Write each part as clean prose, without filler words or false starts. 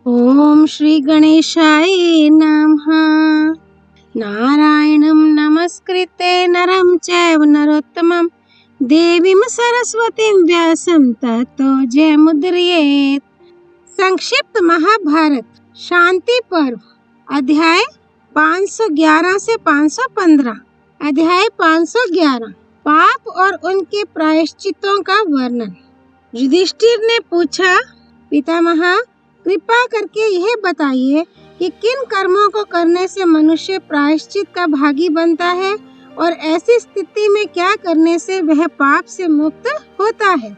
ओम श्री गणेशाय नमः। नारायणं नमस्कृत्य नरं चैव नरोत्तमं देवीं सरस्वतीं व्यासं ततो जयमुदीरयेत्। संक्षिप्त महाभारत शांति पर्व अध्याय 511 से 515। अध्याय 511 पाप और उनके प्रायश्चितों का वर्णन। युधिष्ठिर ने पूछा, पितामह कृपा करके यह बताइए कि किन कर्मों को करने से मनुष्य प्रायश्चित का भागी बनता है और ऐसी स्थिति में क्या करने से वह पाप से मुक्त होता है।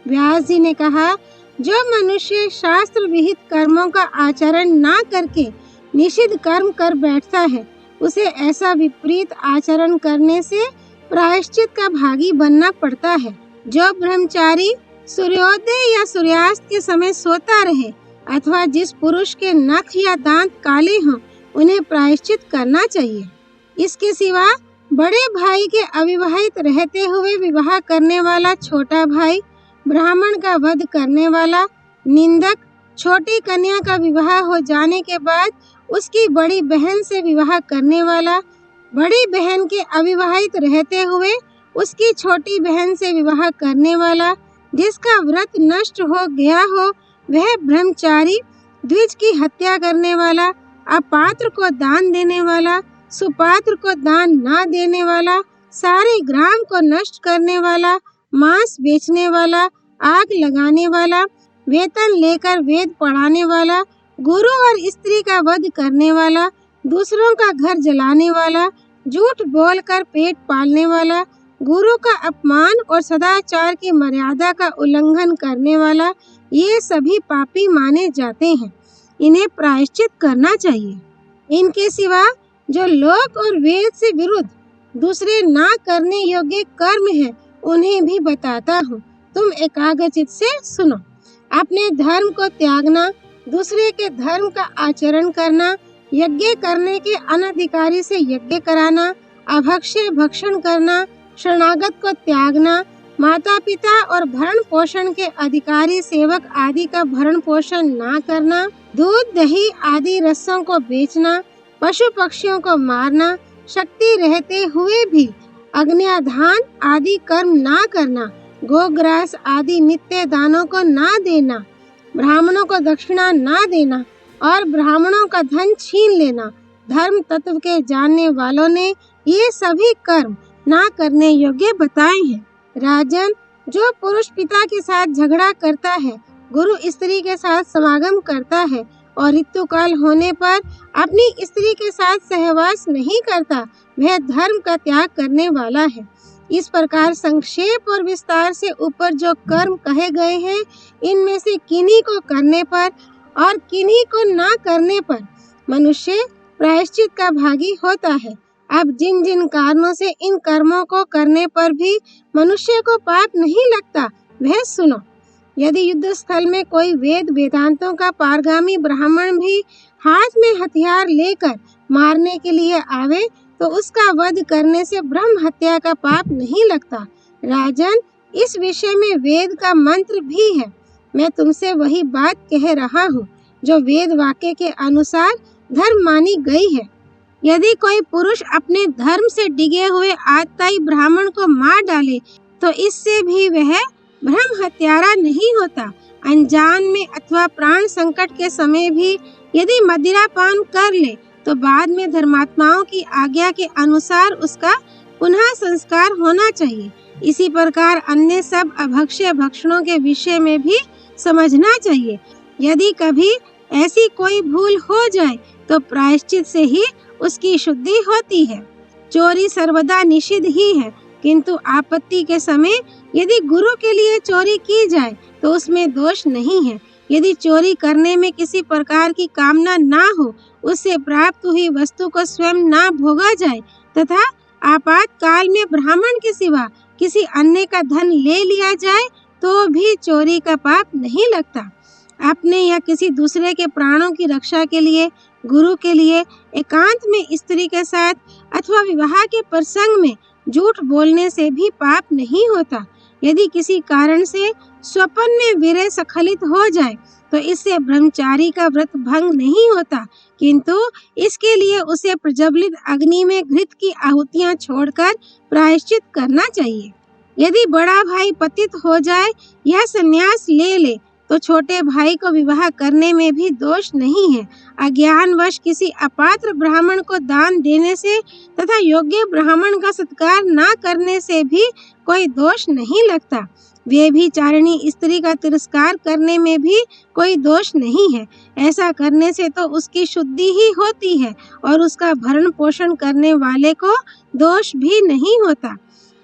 व्यास जी ने कहा, जो मनुष्य शास्त्र विहित कर्मों का आचरण ना करके निषिद्ध कर्म कर बैठता है, उसे ऐसा विपरीत आचरण करने से प्रायश्चित का भागी बनना पड़ता है। जो ब्रह्मचारी सूर्योदय या सूर्यास्त के समय सोता रहे अथवा जिस पुरुष के नख या दांत काले हों, उन्हें प्रायश्चित करना चाहिए। इसके सिवा बड़े भाई के अविवाहित रहते हुए विवाह करने वाला छोटा भाई, ब्राह्मण का वध करने वाला, निंदक, छोटी कन्या का विवाह हो जाने के बाद उसकी बड़ी बहन से विवाह करने वाला, बड़ी बहन के अविवाहित रहते हुए उसकी छोटी बहन से विवाह करने वाला, जिसका व्रत नष्ट हो गया हो वह ब्रह्मचारी, द्विज की हत्या करने वाला, अपात्र को दान देने वाला, सुपात्र को दान ना देने वाला, सारे ग्राम को नष्ट करने वाला, मांस बेचने वाला, आग लगाने वाला, वेतन लेकर वेद पढ़ाने वाला, गुरु और स्त्री का वध करने वाला, दूसरों का घर जलाने वाला, झूठ बोलकर पेट पालने वाला, गुरु का अपमान और सदाचार की मर्यादा का उल्लंघन करने वाला, ये सभी पापी माने जाते हैं। इन्हें प्रायश्चित करना चाहिए। इनके सिवा जो लोक और वेद से विरुद्ध दूसरे ना करने योग्य कर्म है, उन्हें भी बताता हूँ, तुम एकाग्रचित्त से सुनो। अपने धर्म को त्यागना, दूसरे के धर्म का आचरण करना, यज्ञ करने के अनधिकारी से यज्ञ कराना, अभक्ष्य भक्षण करना, शरणागत को त्यागना, माता पिता और भरण पोषण के अधिकारी सेवक आदि का भरण पोषण ना करना, दूध दही आदि रसों को बेचना, पशु पक्षियों को मारना, शक्ति रहते हुए भी अग्न्याधान आदि कर्म ना करना, गोग्रास आदि नित्य दानों को ना देना, ब्राह्मणों को दक्षिणा ना देना और ब्राह्मणों का धन छीन लेना। धर्म तत्व के जानने वालों ने ये सभी कर्म ना करने योग्य बताए हैं। राजन, जो पुरुष पिता के साथ झगड़ा करता है, गुरु स्त्री के साथ समागम करता है और ऋतुकाल होने पर अपनी स्त्री के साथ सहवास नहीं करता, वह धर्म का त्याग करने वाला है। इस प्रकार संक्षेप और विस्तार से ऊपर जो कर्म कहे गए हैं, इनमें से किन्हीं को करने पर और किन्हीं को ना करने पर मनुष्य प्रायश्चित का भागी होता है। अब जिन जिन कारणों से इन कर्मों को करने पर भी मनुष्य को पाप नहीं लगता, वह सुनो। यदि युद्ध स्थल में कोई वेद वेदांतों का पारगामी ब्राह्मण भी हाथ में हथियार लेकर मारने के लिए आवे, तो उसका वध करने से ब्रह्म हत्या का पाप नहीं लगता। राजन, इस विषय में वेद का मंत्र भी है। मैं तुमसे वही बात कह रहा हूँ जो वेद वाक्य के अनुसार धर्म मानी गई है। यदि कोई पुरुष अपने धर्म से डिगे हुए आतताई ब्राह्मण को मार डाले, तो इससे भी वह ब्रह्म हत्यारा नहीं होता। अनजान में अथवा प्राण संकट के समय भी यदि मदिरा पान कर ले, तो बाद में धर्मात्माओं की आज्ञा के अनुसार उसका पुनः संस्कार होना चाहिए। इसी प्रकार अन्य सब अभक्ष्य भक्षणों के विषय में भी समझना चाहिए। यदि कभी ऐसी कोई भूल हो जाए, तो प्रायश्चित से ही उसकी शुद्धि होती है। चोरी सर्वदा निषिद्ध ही है, किंतु आपत्ति के समय यदि गुरु के लिए चोरी की जाए तो उसमें दोष नहीं है। यदि चोरी करने में किसी प्रकार की कामना ना हो, उससे प्राप्त हुई वस्तु को स्वयं ना भोगा जाए तथा आपातकाल में ब्राह्मण के सिवा किसी अन्य का धन ले लिया जाए, तो भी चोरी का पाप नहीं लगता। अपने या किसी दूसरे के प्राणों की रक्षा के लिए गुरु के लिए एकांत में स्त्री के साथ अथवा विवाह के प्रसंग में झूठ बोलने से भी पाप नहीं होता। यदि किसी कारण से स्वप्न में वीर्य स्खलित हो जाए तो इससे ब्रह्मचारी का व्रत भंग नहीं होता, किंतु इसके लिए उसे प्रज्वलित अग्नि में घृत की आहुतियां छोड़कर प्रायश्चित करना चाहिए। यदि बड़ा भाई पतित हो जाए या संन्यास ले ले तो छोटे भाई को विवाह करने में भी दोष नहीं है। अज्ञानवश किसी अपात्र ब्राह्मण को दान देने से तथा योग्य ब्राह्मण का सत्कार न करने से भी कोई दोष नहीं लगता। व्यभिचारिणी स्त्री का तिरस्कार करने में भी कोई दोष नहीं है। ऐसा करने से तो उसकी शुद्धि ही होती है और उसका भरण पोषण करने वाले को दोष भी नहीं होता।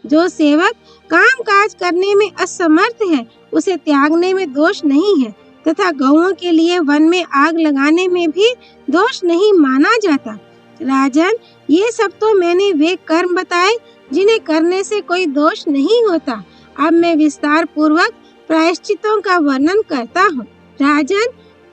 जो सेवक काम काज करने में असमर्थ है उसे त्यागने में दोष नहीं है तथा गौओं के लिए वन में आग लगाने में भी दोष नहीं माना जाता। राजन, ये सब तो मैंने वे कर्म बताए जिन्हें करने से कोई दोष नहीं होता। अब मैं विस्तार पूर्वक प्रायश्चितों का वर्णन करता हूँ। राजन,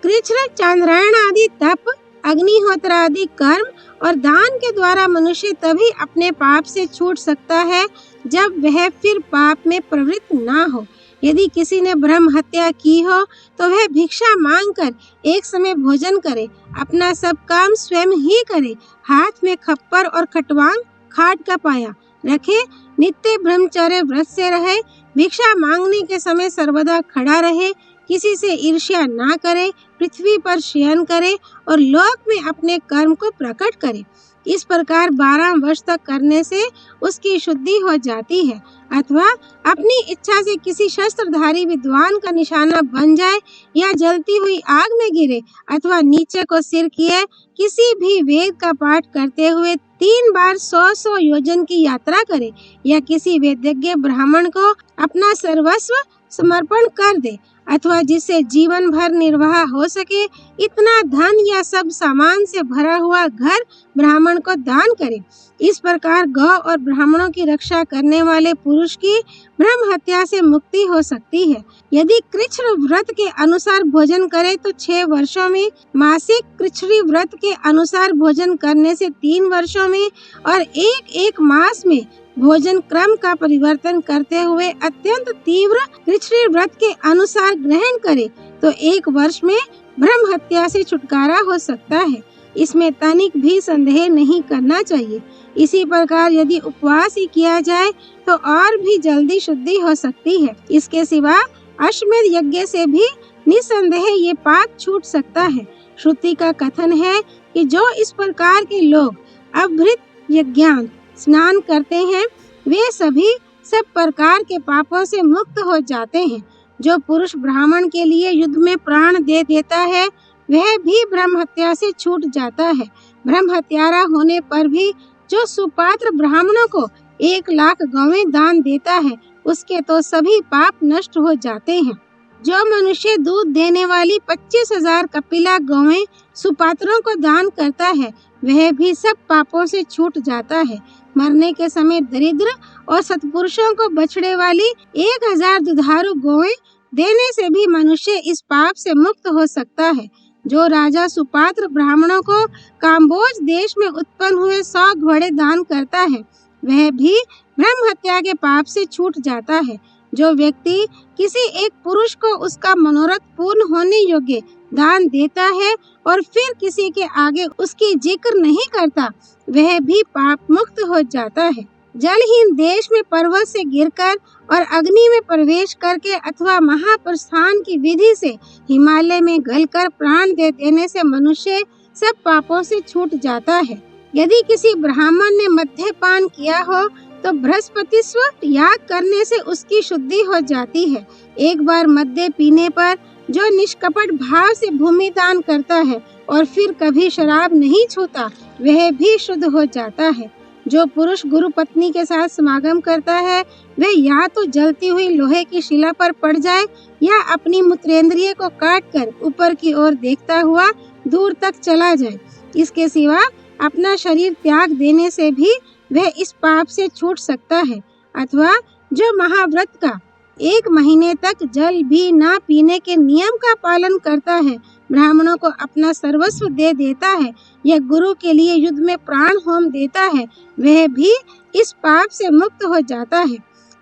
कृच्छ्र, चांद्रायण आदि तप, अग्निहोत्र आदि कर्म और दान के द्वारा मनुष्य तभी अपने पाप से छूट सकता है जब वह फिर पाप में प्रवृत्त ना हो। यदि किसी ने ब्रह्म हत्या की हो तो वह भिक्षा मांगकर एक समय भोजन करे, अपना सब काम स्वयं ही करे, हाथ में खप्पर और खटवांग खाट का पाया रखे, नित्य ब्रह्मचर्य व्रत से रहे, भिक्षा मांगने के समय सर्वदा खड़ा रहे, किसी से ईर्ष्या ना करे, पृथ्वी पर शयन करे और लोक में अपने कर्म को प्रकट करे। इस प्रकार 12 वर्ष तक करने से उसकी शुद्धि हो जाती है। अथवा अपनी इच्छा से किसी शस्त्रधारी विद्वान का निशाना बन जाए या जलती हुई आग में गिरे अथवा नीचे को सिर किए किसी भी वेद का पाठ करते हुए 3 बार 100 योजन की यात्रा करे या किसी वेदज्ञ ब्राह्मण को अपना सर्वस्व समर्पण कर दे अथवा जिससे जीवन भर निर्वाह हो सके इतना धन या सब सामान से भरा हुआ घर ब्राह्मण को दान करे। इस प्रकार गौ और ब्राह्मणों की रक्षा करने वाले पुरुष की ब्रह्म हत्या से मुक्ति हो सकती है। यदि कृच्छ्र व्रत के अनुसार भोजन करे तो 6 वर्षों में, मासिक कृच्छ्री व्रत के अनुसार भोजन करने से 3 वर्षों में और एक मास में भोजन क्रम का परिवर्तन करते हुए अत्यंत तीव्र कृच्छ्री व्रत के अनुसार ग्रहण करे तो 1 वर्ष में ब्रह्म हत्या से छुटकारा हो सकता है। इसमें तनिक भी संदेह नहीं करना चाहिए। इसी प्रकार यदि उपवास ही किया जाए तो और भी जल्दी शुद्धि हो सकती है। इसके सिवा अश्वमेध यज्ञ से भी निसंदेह ये पाप छूट सकता है। श्रुति का कथन है कि जो इस प्रकार के लोग अभृत यज्ञांत स्नान करते हैं वे सभी सब प्रकार के पापों से मुक्त हो जाते हैं। जो पुरुष ब्राह्मण के लिए युद्ध में प्राण दे देता है वह भी ब्रह्म हत्या से छूट जाता है। ब्रह्म हत्यारा होने पर भी जो सुपात्र ब्राह्मणों को 1 लाख गौवें दान देता है उसके तो सभी पाप नष्ट हो जाते हैं। जो मनुष्य दूध देने वाली 25,000 कपिला गौवें सुपात्रों को दान करता है वह भी सब पापों से छूट जाता है। मरने के समय दरिद्र और सत्पुरुषों को बछड़े वाली 1000 दुधारू गौएं देने से भी मनुष्य इस पाप से मुक्त हो सकता है। जो राजा सुपात्र ब्राह्मणों को काम्बोज देश में उत्पन्न हुए 100 घोड़े दान करता है वह भी ब्रह्म हत्या के पाप से छूट जाता है। जो व्यक्ति किसी एक पुरुष को उसका मनोरथ पूर्ण होने योग्य दान देता है और फिर किसी के आगे उसकी जिक्र नहीं करता वह भी पाप मुक्त हो जाता है। जलहीन देश में पर्वत से गिरकर और अग्नि में प्रवेश करके अथवा महाप्रस्थान की विधि से हिमालय में गलकर प्राण दे देने से मनुष्य सब पापों से छूट जाता है। यदि किसी ब्राह्मण ने मद्यपान किया हो तो बृहस्पतिस्व याग करने से उसकी शुद्धि हो जाती है। एक बार मद्य पीने पर जो निष्कपट भाव से भूमि दान करता है और फिर कभी शराब नहीं छूता वह भी शुद्ध हो जाता है। जो पुरुष गुरु पत्नी के साथ समागम करता है वह या तो जलती हुई लोहे की शिला पर पड़ जाए या अपनी मूत्रेंद्रिय को काटकर ऊपर की ओर देखता हुआ दूर तक चला जाए। इसके सिवा अपना शरीर त्याग देने से भी वह इस पाप से छूट सकता है। अथवा जो महाव्रत का 1 महीने तक जल भी ना पीने के नियम का पालन करता है, ब्राह्मणों को अपना सर्वस्व दे देता है या गुरु के लिए युद्ध में प्राण होम देता है वह भी इस पाप से मुक्त हो जाता है।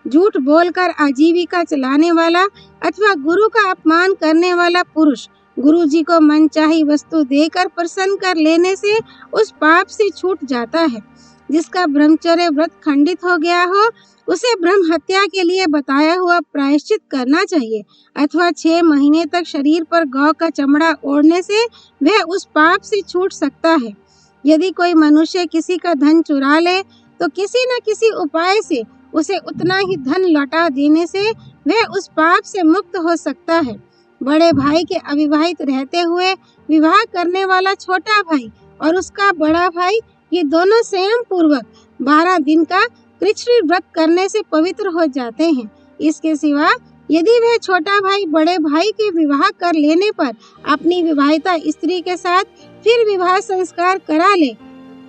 झूठ बोलकर आजीविका चलाने वाला अथवा गुरु का अपमान करने वाला पुरुष गुरु जी को मनचाही वस्तु देकर प्रसन्न कर लेने से उस पाप से छूट जाता है। जिसका ब्रह्मचर्य व्रत खंडित हो गया हो उसे ब्रह्म हत्या के लिए बताया हुआ प्रायश्चित करना चाहिए अथवा 6 महीने तक शरीर पर गौ का चमड़ा ओढ़ने से वह उस पाप से छूट सकता है। यदि कोई मनुष्य किसी का धन चुरा ले तो किसी न किसी उपाय से उसे उतना ही धन लौटा देने से वह उस पाप से मुक्त हो सकता है। बड़े भाई के अविवाहित रहते हुए विवाह करने वाला छोटा भाई और उसका बड़ा भाई ये दोनों संयम पूर्वक 12 दिन का कृच्छ्र व्रत करने से पवित्र हो जाते हैं। इसके सिवा यदि वह छोटा भाई बड़े भाई के विवाह कर लेने पर अपनी विवाहिता स्त्री के साथ फिर विवाह संस्कार करा ले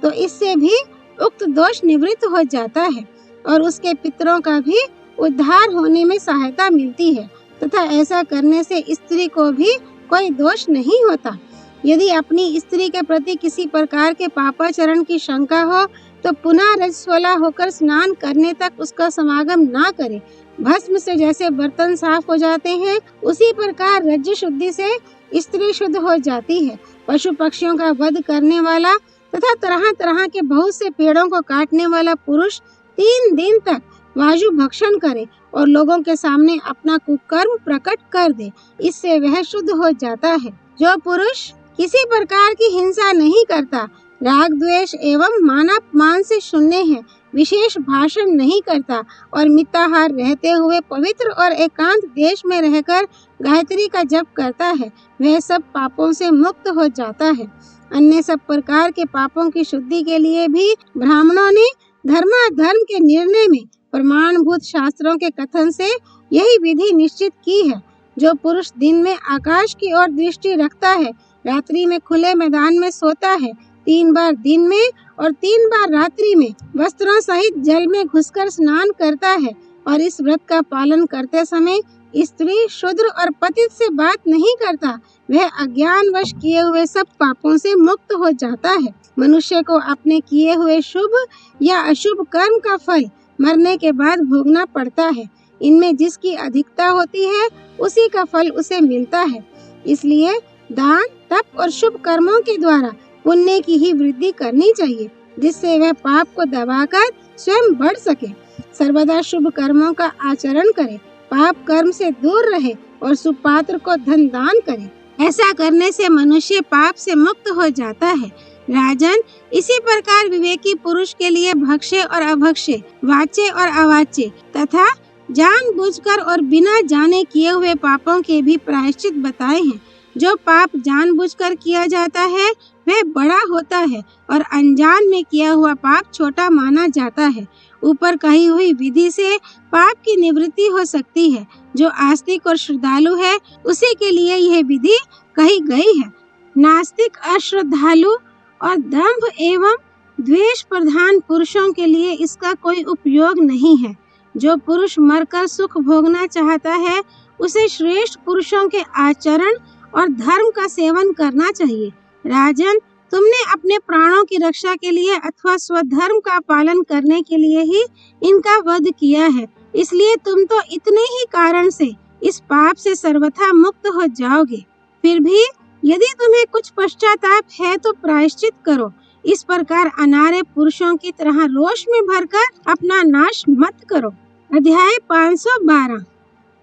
तो इससे भी उक्त दोष निवृत्त हो जाता है और उसके पितरों का भी उद्धार होने में सहायता मिलती है तथा ऐसा करने से स्त्री को भी कोई दोष नहीं होता। यदि अपनी स्त्री के प्रति किसी प्रकार के पापाचरण की शंका हो तो पुनः रजस्वला होकर स्नान करने तक उसका समागम ना करे। भस्म से जैसे बर्तन साफ हो जाते हैं उसी प्रकार रज्जु शुद्धि से स्त्री शुद्ध हो जाती है। पशु पक्षियों का वध करने वाला तथा तरह तरह के बहुत से पेड़ों को काटने वाला पुरुष 3 दिन तक वायु भक्षण करे और लोगों के सामने अपना कुकर्म प्रकट कर दे, इससे वह शुद्ध हो जाता है। जो पुरुष किसी प्रकार की हिंसा नहीं करता, राग द्वेष एवं मानापमान से शून्य है, विशेष भाषण नहीं करता और मिताहार रहते हुए पवित्र और एकांत देश में रहकर गायत्री का जप करता है, वह सब पापों से मुक्त हो जाता है। अन्य सब प्रकार के पापों की शुद्धि के लिए भी ब्राह्मणों ने धर्माधर्म के निर्णय में प्रमाणभूत शास्त्रों के कथन से यही विधि निश्चित की है। जो पुरुष दिन में आकाश की ओर दृष्टि रखता है, रात्रि में खुले मैदान में सोता है, 3 बार दिन में और 3 बार रात्रि में वस्त्रों सहित जल में घुसकर स्नान करता है और इस व्रत का पालन करते समय स्त्री शूद्र और पतित से बात नहीं करता, वह अज्ञानवश किए हुए सब पापों से मुक्त हो जाता है। मनुष्य को अपने किए हुए शुभ या अशुभ कर्म का फल मरने के बाद भोगना पड़ता है। इनमें जिसकी अधिकता होती है उसी का फल उसे मिलता है। इसलिए दान तप और शुभ कर्मों के द्वारा पुण्य की ही वृद्धि करनी चाहिए, जिससे वह पाप को दबाकर स्वयं बढ़ सके। सर्वदा शुभ कर्मों का आचरण करे, पाप कर्म से दूर रहे और सुपात्र को धन दान करे। ऐसा करने से मनुष्य पाप से मुक्त हो जाता है। राजन, इसी प्रकार विवेकी पुरुष के लिए भक्ष्य और अभक्ष्य, वाच्य और अवाच्य तथा जानबूझकर और बिना जाने किए हुए पापों के भी प्रायश्चित बताए हैं। जो पाप जानबूझकर किया जाता है वह बड़ा होता है और अनजान में किया हुआ पाप छोटा माना जाता है। ऊपर कही हुई विधि से पाप की निवृत्ति हो सकती है। जो आस्तिक और श्रद्धालु है उसी के लिए यह विधि कही गई है। नास्तिक, अश्रद्धालु और दंभ एवं द्वेष प्रधान पुरुषों के लिए इसका कोई उपयोग नहीं है। जो पुरुष मरकर सुख भोगना चाहता है उसे श्रेष्ठ पुरुषों के आचरण और धर्म का सेवन करना चाहिए। राजन, तुमने अपने प्राणों की रक्षा के लिए अथवा स्वधर्म का पालन करने के लिए ही इनका वध किया है, इसलिए तुम तो इतने ही कारण से इस पाप से सर्वथा मुक्त हो जाओगे। फिर भी यदि तुम्हें कुछ पश्चाताप है तो प्रायश्चित करो। इस प्रकार अनार्य पुरुषों की तरह रोष में भरकर अपना नाश मत करो। अध्याय 512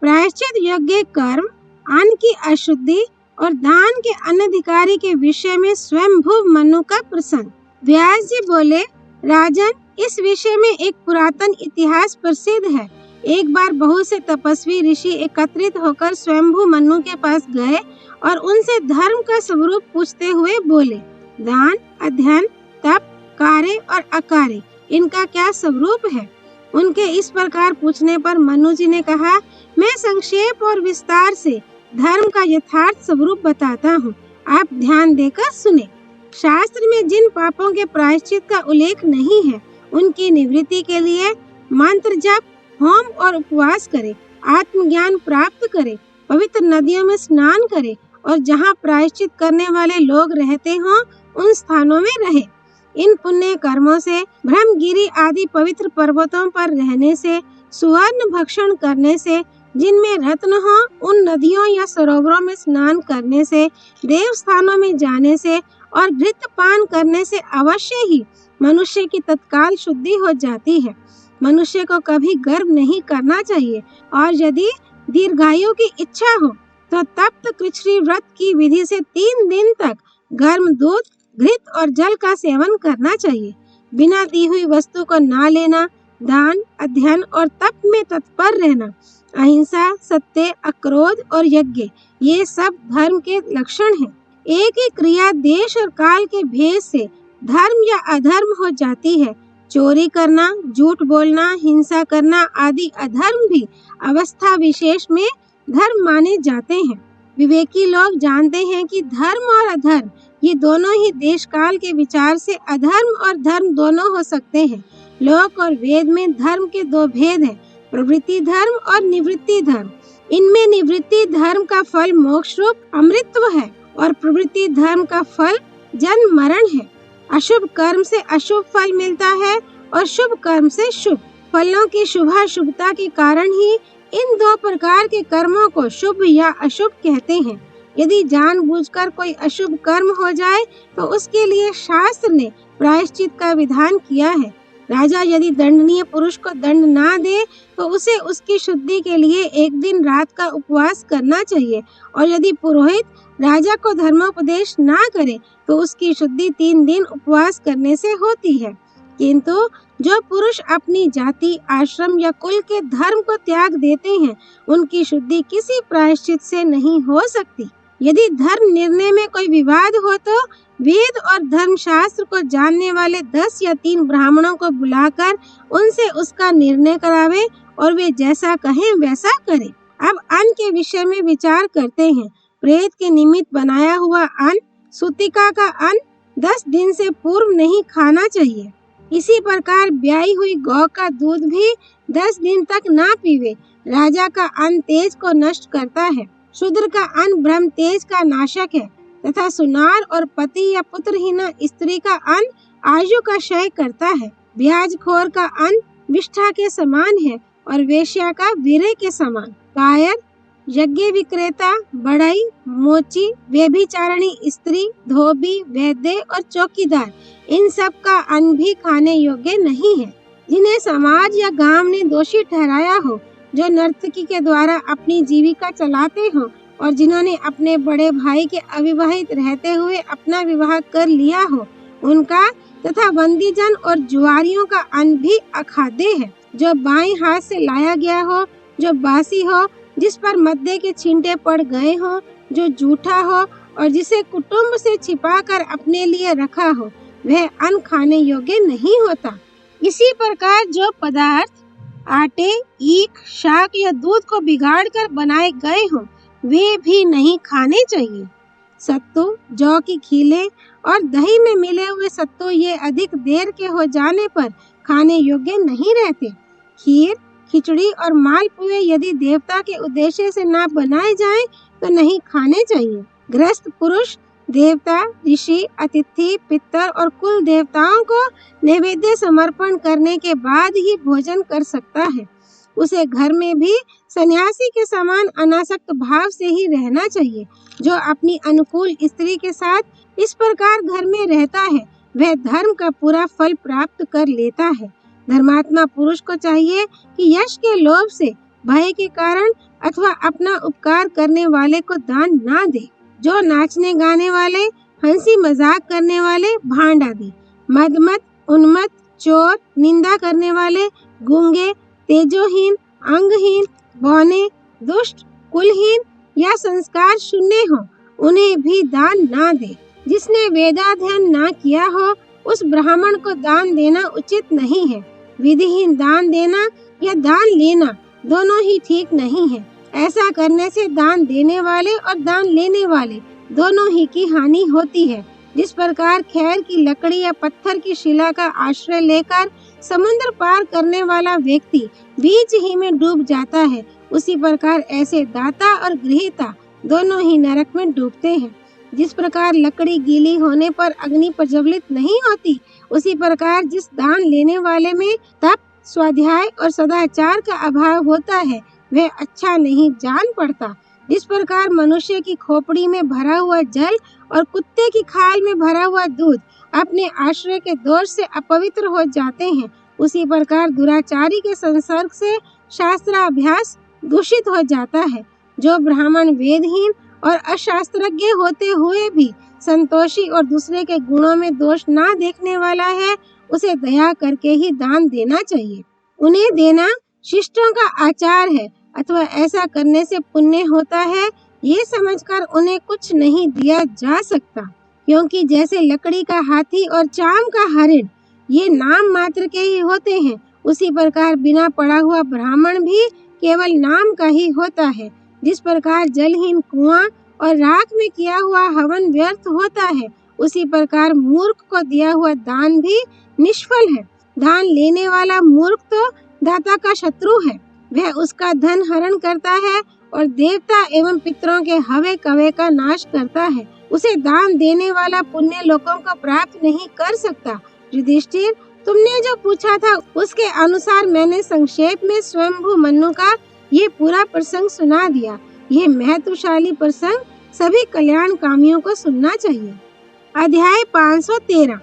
प्रायश्चित योग्य कर्म, अन्न की अशुद्धि और दान के अनधिकारी के विषय में स्वयंभू मनु का प्रसंग। व्यास जी बोले, राजन, इस विषय में एक पुरातन इतिहास प्रसिद्ध है। एक बार बहुत से तपस्वी ऋषि एकत्रित होकर स्वयंभू मनु के पास गए और उनसे धर्म का स्वरूप पूछते हुए बोले, दान, अध्ययन, तप, कार्य और अकार्य, इनका क्या स्वरूप है? उनके इस प्रकार पूछने पर मनु जी ने कहा, मैं संक्षेप और विस्तार से धर्म का यथार्थ स्वरूप बताता हूँ, आप ध्यान देकर सुने। शास्त्र में जिन पापों के प्रायश्चित का उल्लेख नहीं है उनकी निवृत्ति के लिए मंत्र जप, होम और उपवास करे, आत्मज्ञान प्राप्त करे, पवित्र नदियों में स्नान करे और जहाँ प्रायश्चित करने वाले लोग रहते हों उन स्थानों में रहे। इन पुण्य कर्मों से ब्रह्मगिरी आदि पवित्र पर्वतों पर रहने से, सुवर्ण भक्षण करने से, जिनमें रत्न हो, उन नदियों या सरोवरों में स्नान करने से, देव स्थानों में जाने से और घृत पान करने से अवश्य ही मनुष्य की तत्काल शुद्धि हो जाती है। मनुष्य को कभी गर्व नहीं करना चाहिए और यदि दीर्घायु की इच्छा हो तो तप्त कृच्छ्री व्रत की विधि से 3 दिन तक गर्म दूध, घृत और जल का सेवन करना चाहिए। बिना दी हुई वस्तु को ना लेना, दान, अध्ययन और तप में तत्पर रहना, अहिंसा, सत्य, अक्रोध और यज्ञ, ये सब धर्म के लक्षण हैं। एक ही क्रिया देश और काल के भेद से धर्म या अधर्म हो जाती है। चोरी करना, झूठ बोलना, हिंसा करना आदि अधर्म भी अवस्था विशेष में धर्म माने जाते हैं। विवेकी लोग जानते हैं कि धर्म और अधर्म ये दोनों ही देश काल के विचार से अधर्म और धर्म दोनों हो सकते हैं। लोक और वेद में धर्म के 2 भेद हैं, प्रवृत्ति धर्म और निवृत्ति धर्म। इनमें निवृत्ति धर्म का फल मोक्ष रूप अमृतत्व है और प्रवृत्ति धर्म का फल जन्म मरण है। अशुभ कर्म से अशुभ फल मिलता है और शुभ कर्म से शुभ। फलों की शुभाशुभता के कारण ही इन 2 प्रकार के कर्मों को शुभ या अशुभ कहते हैं। यदि जानबूझकर कोई अशुभ कर्म हो जाए तो उसके लिए शास्त्र ने प्रायश्चित का विधान किया है। राजा यदि दंडनीय पुरुष को दंड ना दे तो उसे उसकी शुद्धि के लिए 1 दिन रात का उपवास करना चाहिए और यदि पुरोहित राजा को धर्मोपदेश ना करे तो उसकी शुद्धि 3 दिन उपवास करने से होती है। किंतु जो पुरुष अपनी जाति, आश्रम या कुल के धर्म को त्याग देते हैं, उनकी शुद्धि किसी प्रायश्चित से नहीं हो सकती। यदि धर्म निर्णय में कोई विवाद हो तो वेद और धर्मशास्त्र को जानने वाले 10 या 3 ब्राह्मणों को बुलाकर उनसे उसका निर्णय करावे और वे जैसा कहें वैसा करें। अब अन्न के विषय में विचार करते हैं। प्रेत के निमित्त बनाया हुआ अन्न, सूतिका का अन्न 10 दिन से पूर्व नहीं खाना चाहिए। इसी प्रकार ब्याई हुई गौ का दूध भी 10 दिन तक ना पीवे। राजा का अन्न तेज को नष्ट करता है। शूद्र का अन्न ब्रह्म तेज का नाशक है तथा सुनार और पति या पुत्रहीना स्त्री का अन्न आयु का क्षय करता है। ब्याजखोर का अन्न विष्ठा के समान है और वेश्या का वीर्य के समान। कायर, यज्ञ विक्रेता, बढ़ई, मोची, व्यभिचारिणी स्त्री, धोबी, वैद्य और चौकीदार, इन सब का अन्न भी खाने योग्य नहीं है। जिन्हें समाज या गांव ने दोषी ठहराया हो, जो नर्तकी के द्वारा अपनी जीविका चलाते हो और जिन्होंने अपने बड़े भाई के अविवाहित रहते हुए अपना विवाह कर लिया हो, उनका तथा बंदीजन और जुआरियों का अन्न भी अखाद्य है। जो बाएं हाथ से लाया गया हो, जो बासी हो, जिस पर मद्दे के छींटे पड़ गए हो, जो जूठा हो और जिसे कुटुंब से छिपाकर अपने लिए रखा हो, वह अन्न खाने योग्य नहीं होता। इसी प्रकार जो पदार्थ आटे, ईख, शाक या दूध को बिगाड़कर बनाए गए हों, वे भी नहीं खाने चाहिए। सत्तू, जौ की खीले और दही में मिले हुए सत्तू ये अधिक देर के हो जाने पर खाने योग्य नहीं रहते। खीर, खिचड़ी और मालपुए यदि देवता के उद्देश्य से ना बनाए जाएं तो नहीं खाने चाहिए। गृहस्थ पुरुष देवता, ऋषि, अतिथि, पितर और कुल देवताओं को नैवेद्य समर्पण करने के बाद ही भोजन कर सकता है। उसे घर में भी सन्यासी के समान अनासक्त भाव से ही रहना चाहिए। जो अपनी अनुकूल स्त्री के साथ इस प्रकार घर में रहता है, वह धर्म का पूरा फल प्राप्त कर लेता है। धर्मात्मा पुरुष को चाहिए कि यश के लोभ से, भय के कारण अथवा अपना उपकार करने वाले को दान ना दे। जो नाचने गाने वाले, हंसी मजाक करने वाले, भांड आदि, मदमत, उन्मत्त, चोर, निंदा करने वाले, गूंगे, तेजोहीन, अंगहीन, बौने, दुष्ट, कुलहीन या संस्कार शून्य हो, उन्हें भी दान ना दे। जिसने वेदाध्ययन ना किया हो, उस ब्राह्मण को दान देना उचित नहीं है। विधिहीन दान देना या दान लेना दोनों ही ठीक नहीं है। ऐसा करने से दान देने वाले और दान लेने वाले दोनों ही की हानि होती है। जिस प्रकार खैर की लकड़ी या पत्थर की शिला का आश्रय लेकर समुद्र पार करने वाला व्यक्ति बीच ही में डूब जाता है, उसी प्रकार ऐसे दाता और गृहीता दोनों ही नरक में डूबते हैं। जिस प्रकार लकड़ी गीली होने पर अग्नि प्रज्वलित नहीं होती, उसी प्रकार जिस दान लेने वाले में तप, स्वाध्याय और सदाचार का अभाव होता है वह अच्छा नहीं जान पड़ता। जिस प्रकार मनुष्य की खोपड़ी में भरा हुआ जल और कुत्ते की खाल में भरा हुआ दूध अपने आश्रय के दोष से अपवित्र हो जाते हैं, उसी प्रकार दुराचारी के संसर्ग से शास्त्राभ्यास दूषित हो जाता है। जो ब्राह्मण वेदहीन और अशास्त्रज्ञ होते हुए भी संतोषी और दूसरे के गुणों में दोष ना देखने वाला है, उसे दया करके ही दान देना चाहिए। उन्हें देना शिष्टों का आचार है अथवा ऐसा करने से पुण्य होता है, ये समझकर उन्हें कुछ नहीं दिया जा सकता, क्योंकि जैसे लकड़ी का हाथी और चाम का हरिण ये नाम मात्र के ही होते हैं, उसी प्रकार बिना पड़ा हुआ ब्राह्मण भी केवल नाम का ही होता है। जिस प्रकार जलहीन कुआं और राख में किया हुआ हवन व्यर्थ होता है, उसी प्रकार मूर्ख को दिया हुआ दान भी निष्फल है। दान लेने वाला मूर्ख तो दाता का शत्रु है, वह उसका धन हरण करता है और देवता एवं पितरों के हवे कवे का नाश करता है। उसे दान देने वाला पुण्य लोकों को प्राप्त नहीं कर सकता। युधिष्ठिर, तुमने जो पूछा था उसके अनुसार मैंने संक्षेप में स्वयंभू मनु का ये पूरा प्रसंग सुना दिया। ये महत्वशाली प्रसंग सभी कल्याण कामियों को सुनना चाहिए। अध्याय 513।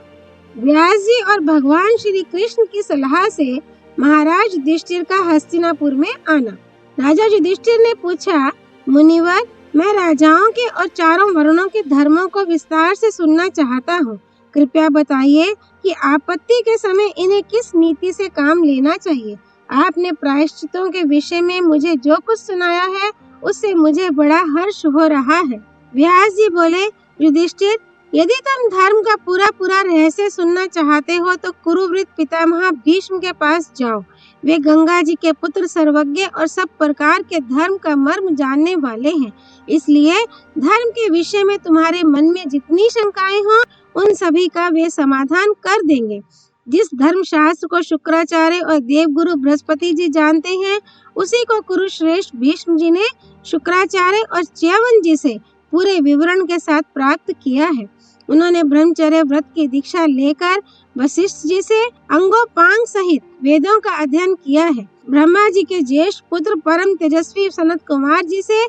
व्यास जी और भगवान श्री कृष्ण की सलाह से महाराज युधिष्ठिर का हस्तिनापुर में आना। राजा युधिष्ठिर ने पूछा, मुनिवर, मैं राजाओं के और चारों वर्णों के धर्मों को विस्तार से सुनना चाहता हूँ। कृपया बताइए कि आपत्ति के समय इन्हें किस नीति से काम लेना चाहिए। आपने प्रायश्चितों के विषय में मुझे जो कुछ सुनाया है उससे मुझे बड़ा हर्ष हो रहा है। व्यास जी बोले, युधिष्ठिर, यदि तुम धर्म का पूरा रहस्य सुनना चाहते हो तो कुरुवृत्त पितामह भीष्म के पास जाओ। वे गंगा जी के पुत्र, सर्वज्ञ और सब प्रकार के धर्म का मर्म जानने वाले हैं। इसलिए धर्म के विषय में तुम्हारे मन में जितनी शंकाएं हो उन सभी का वे समाधान कर देंगे। जिस धर्म शास्त्र को शुक्राचार्य और देवगुरु बृहस्पति जी जानते हैं, उसी को कुरुश्रेष्ठ भीष्म जी ने शुक्राचार्य और च्यवन जी से पूरे विवरण के साथ प्राप्त किया है। उन्होंने ब्रह्मचर्य व्रत की दीक्षा लेकर वशिष्ठ जी से अंगोपांग सहित वेदों का अध्ययन किया है। ब्रह्मा जी के ज्येष्ठ पुत्र परम तेजस्वी सनत कुमार जी से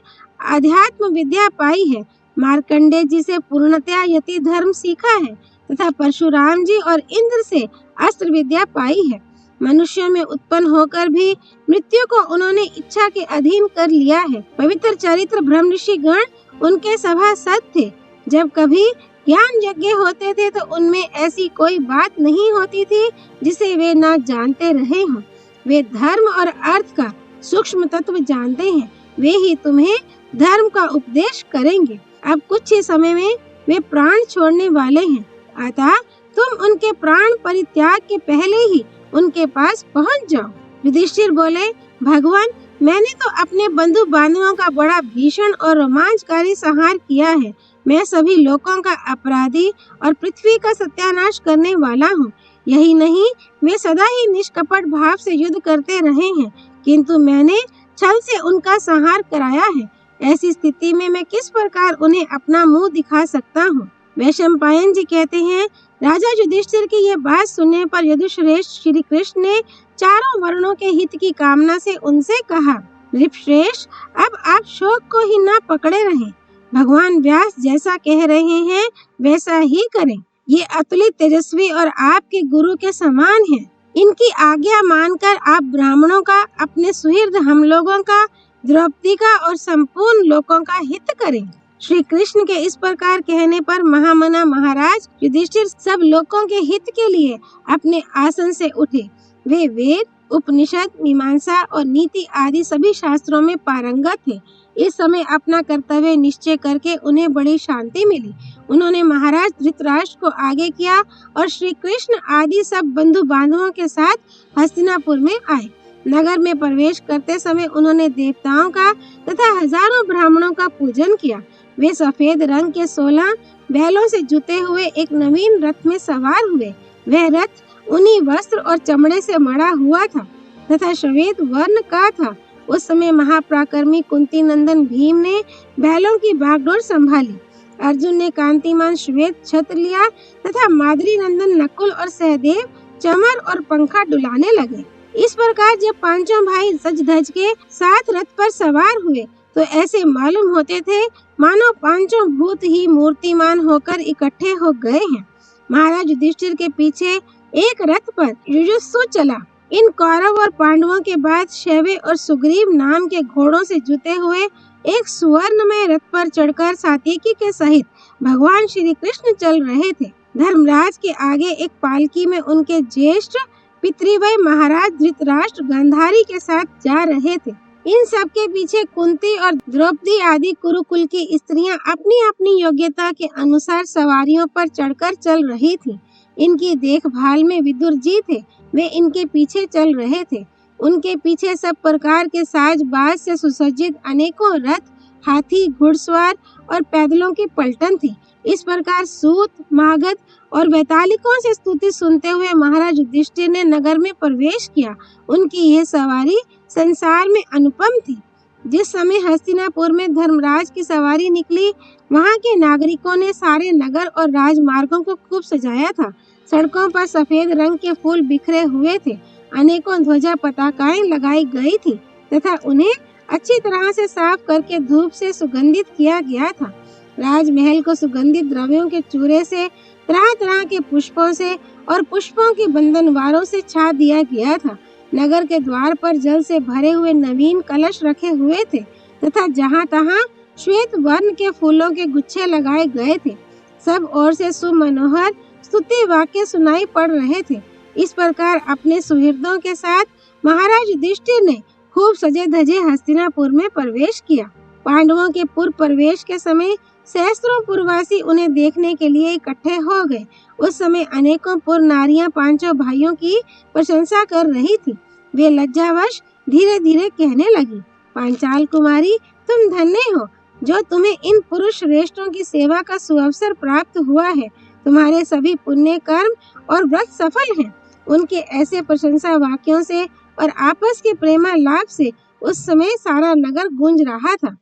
अध्यात्म विद्या पाई है। मार्कंडेय जी से पूर्णतया यति धर्म सीखा है तथा परशुराम जी और इंद्र से अस्त्र विद्या पाई है। मनुष्यों में उत्पन्न होकर भी मृत्यु को उन्होंने इच्छा के अधीन कर लिया है। पवित्र चरित्र ब्रह्म ऋषि गण उनके सभासद थे। जब कभी ज्ञान यज्ञ होते थे तो उनमें ऐसी कोई बात नहीं होती थी जिसे वे न जानते रहे हों। वे धर्म और अर्थ का सूक्ष्म तत्व जानते हैं। वे ही तुम्हें धर्म का उपदेश करेंगे। अब कुछ ही समय में वे प्राण छोड़ने वाले हैं, अतः तुम उनके प्राण परित्याग के पहले ही उनके पास पहुंच जाओ। युधिष्ठिर बोले, भगवान, मैंने तो अपने बंधु बांधवों का बड़ा भीषण और रोमांचकारी संहार किया है। मैं सभी लोगों का अपराधी और पृथ्वी का सत्यानाश करने वाला हूँ। यही नहीं, वे सदा ही निष्कपट भाव से युद्ध करते रहे हैं, किंतु मैंने छल से उनका संहार कराया है। ऐसी स्थिति में मैं किस प्रकार उन्हें अपना मुंह दिखा सकता हूँ। वैशंपायन जी कहते हैं, राजा युधिष्ठिर की यह बात सुनने पर यदुश्रेष्ठ श्री कृष्ण ने चारों वर्णों के हित की कामना से उनसे कहा, नृपश्रेष्ठ, अब आप शोक को ही न पकड़े रहें। भगवान व्यास जैसा कह रहे हैं वैसा ही करें। ये अतुलित तेजस्वी और आपके गुरु के समान हैं। इनकी आज्ञा मानकर आप ब्राह्मणों का, अपने सुहृद हम लोगों का, द्रौपदी का और संपूर्ण लोगों का हित करें। श्री कृष्ण के इस प्रकार कहने पर महामना महाराज युधिष्ठिर सब लोगों के हित के लिए अपने आसन से उठे। वे वेद, उपनिषद, मीमांसा और नीति आदि सभी शास्त्रों में पारंगत थे। इस समय अपना कर्तव्य निश्चय करके उन्हें बड़ी शांति मिली। उन्होंने महाराज धृतराष्ट्र को आगे किया और श्री कृष्ण आदि सब बंधु बांधवों के साथ हस्तिनापुर में आए। नगर में प्रवेश करते समय उन्होंने देवताओं का तथा हजारों ब्राह्मणों का पूजन किया। वे सफेद रंग के 16 बैलों से जुते हुए एक नवीन रथ में सवार हुए। वह रथ ऊनी वस्त्र और चमड़े से मढ़ा हुआ था तथा श्वेत वर्ण का था। उस समय महापराक्रमी कुंती नंदन भीम ने बैलों की बागडोर संभाली। अर्जुन ने कांतिमान श्वेत छत्र लिया तथा माद्री नंदन नकुल और सहदेव चमर और पंखा डुलाने लगे। इस प्रकार जब पांचों भाई सज धज के साथ रथ पर सवार हुए तो ऐसे मालूम होते थे मानो पांचों भूत ही मूर्तिमान होकर इकट्ठे हो गए हैं। महाराज युधिष्ठिर के पीछे एक रथ पर युयुत्सु चला। इन कौरव और पांडवों के बाद शैव्य और सुग्रीव नाम के घोड़ों से जुते हुए एक सुवर्णमय रथ पर चढ़कर सात्यकी के सहित भगवान श्री कृष्ण चल रहे थे। धर्मराज के आगे एक पालकी में उनके ज्येष्ठ पितृव्य महाराज धृतराष्ट्र गांधारी के साथ जा रहे थे। इन सब के पीछे कुंती और द्रौपदी आदि कुरुकुल की स्त्रियां अपनी अपनी योग्यता के अनुसार सवारियों पर चढ़कर चल रही थीं। इनकी देखभाल में विदुर जी थे, वे इनके पीछे चल रहे थे। उनके पीछे सब प्रकार के साज बाज से सुसज्जित अनेकों रथ, हाथी, घुड़सवार और पैदलों की पलटन थी। इस प्रकार सूत, मागध और वैतालिकों से स्तुति सुनते हुए महाराज युधिष्ठिर ने नगर में प्रवेश किया। उनकी यह सवारी संसार में अनुपम थी। जिस समय हस्तिनापुर में धर्मराज की सवारी निकली, वहां के नागरिकों ने सारे नगर और राजमार्गों को खूब सजाया था। सड़कों पर सफेद रंग के फूल बिखरे हुए थे। अनेकों ध्वजा पताकाएं लगाई गई थी तथा उन्हें अच्छी तरह से साफ करके धूप से सुगंधित किया गया था। राजमहल को सुगंधित द्रव्यों के चूरे से, तरह तरह के पुष्पों से और पुष्पों के बंधनवारों से छा दिया गया था। नगर के द्वार पर जल से भरे हुए नवीन कलश रखे हुए थे तथा जहाँ तहाँ श्वेत वर्ण के फूलों के गुच्छे लगाए गए थे। सब ओर से सुमनोहर स्तुति वाक्य सुनाई पड़ रहे थे। इस प्रकार अपने सुहृदों के साथ महाराज युधिष्ठिर ने खूब सजे धजे हस्तिनापुर में प्रवेश किया। पांडवों के पूर्व प्रवेश के समय सहस्त्रों पुरवासी उन्हें देखने के लिए इकट्ठे हो गए। उस समय अनेकों पुर नारियां पांचों भाइयों की प्रशंसा कर रही थी। वे लज्जावश धीरे धीरे कहने लगी, पांचाल कुमारी, तुम धन्य हो जो तुम्हें इन पुरुष श्रेष्ठों की सेवा का सुअवसर प्राप्त हुआ है। तुम्हारे सभी पुण्य कर्म और व्रत सफल हैं। उनके ऐसे प्रशंसा वाक्यों से और आपस के प्रेमालाप से उस समय सारा नगर गूंज रहा था।